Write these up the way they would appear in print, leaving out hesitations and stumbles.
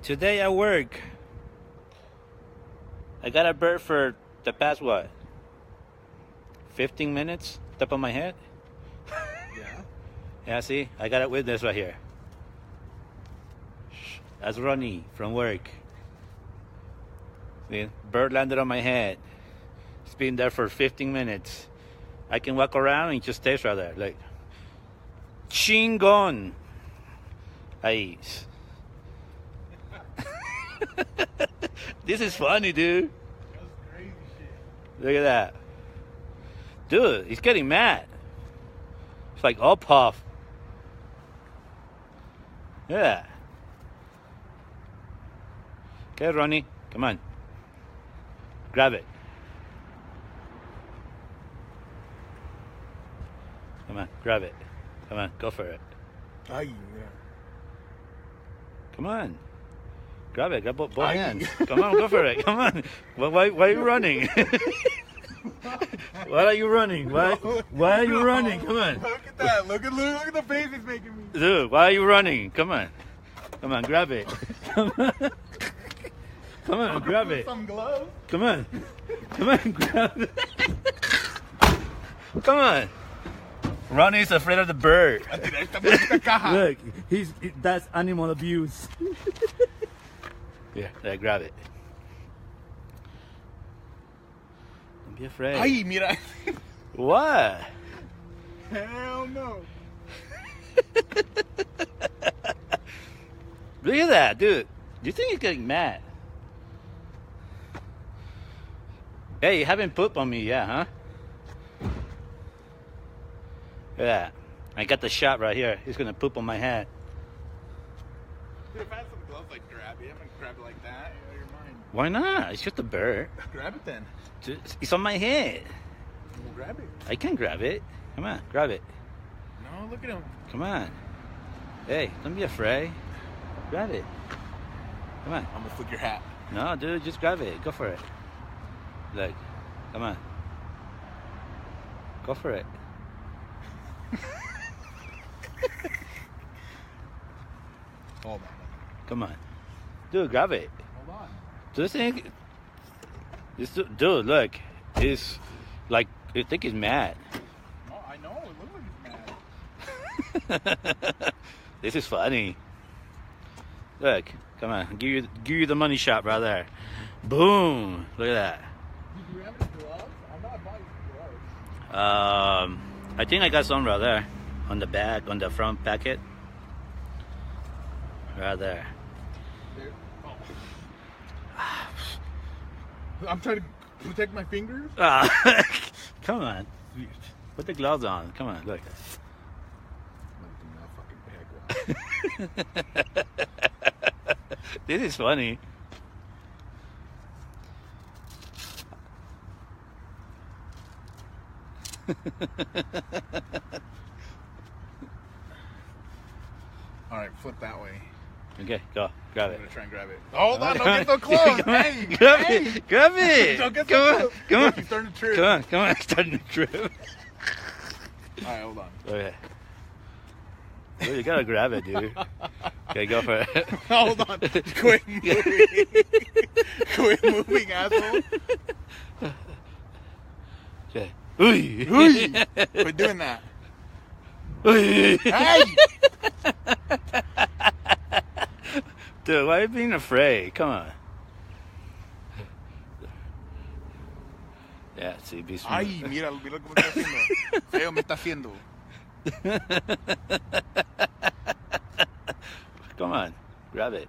Today at work, I got a bird for the past, what, 15 minutes? Top of my head? Yeah. Yeah, see? I got a witness right here. That's Ronnie from work. See? Bird landed on my head. It's been there for 15 minutes. I can walk around and it just stays right there. Like, chingon. Ahí. This is funny, dude. That's crazy shit. Look at that. Dude, he's getting mad. It's like all puff. Yeah. Okay, Ronnie, come on. Grab it. Come on, grab it. Come on, go for it. Ay, mira. Come on. Grab it. Grab both Ay. hands. Come on, go for it. Come on. Why are you running? Why are you running? Why are you running? Come on. Look at that. Look at the face he's making me. Dude, why are you running? Come on. Come on, grab it. Come on. Come on, grab it. Some gloves. Come on. Come on, grab it. Come on. Ronnie's afraid of the bird. Look, that's animal abuse. Yeah, grab it. Don't be afraid. Ay, mira. What? Hell no. Look at that, dude. Do you think he's getting mad? Hey, you haven't pooped on me yet, huh? Look at that. I got the shot right here. He's gonna poop on my head. Dude, if I had some gloves, like grab it. I'm gonna grab it like that. You're mine. Why not? It's just a bird. Grab it then. It's on my head. Well, grab it. I can grab it. Come on, grab it. No, look at him. Come on. Hey, don't be afraid. Grab it. Come on. I'm gonna flick your hat. No, dude, just grab it. Go for it. Look, come on. Go for it. Hold on. Come on. Dude, grab it. Hold on. This thing... Dude, look. He's like... I think he's mad. No, I know. It looks like he's mad. This is funny. Look, come on. Give you the money shot right there. Boom. Look at that. Did you have any gloves? I'm not buying gloves. I think I got some right there. On the back, on the front packet. Right there. There. Oh. I'm trying to protect my fingers. Come on. Put the gloves on. Come on, look. This is funny. All right, flip that way. Okay, go. Grab I'm it. gonna try and grab it. Hold on, don't get so close. Come on, Hey, grab hey. it. Grab it. Don't get Come so on. close. Come on. Look, he's starting to trip. Come on. Come on. Starting to trip. All right, hold on. Okay. Well, you gotta grab it, dude. Okay, go for it. Hold on. Quit moving. Quit moving, asshole. Okay. Ooh. Quit doing that. Hey! Hey! Dude, why are you being afraid? Come on. Yeah, see, be smart. Ay, mira, mira cómo está haciendo. Feo me está haciendo. Come on, grab it.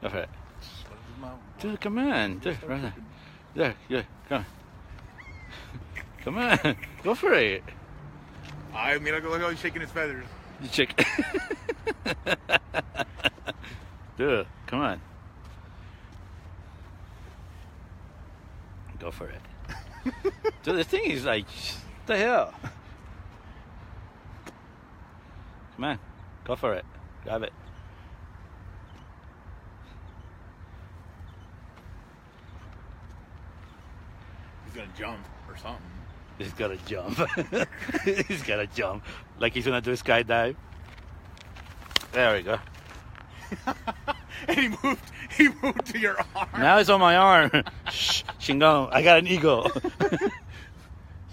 Go for it. Dude, come on. Dude, right there. There, come on. Come on, go for it. Ay, mira look how he's shaking his feathers. You check. Dude, come on. Go for it. Dude, this thing is like, what the hell? Come on, go for it. Grab it. He's gonna jump or something. He's gotta jump. He's gotta jump. Like he's gonna do a skydive. There we go. And he moved to your arm. Now it's on my arm. Shh, Shingon, I got an eagle.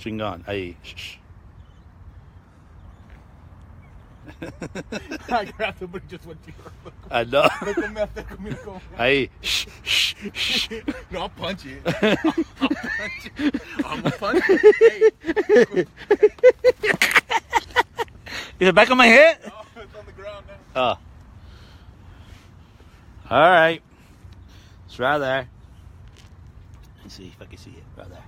Shingon, ahí. Shh. I grabbed him, but he just went to your arm. I know. Ahí. Shh, shh, shh. No, I'll punch you. I'm gonna punch you. Hey. Is it back on my head? Oh, it's on the ground now. Oh. All right. It's right there. Let's see if I can see it. Right there.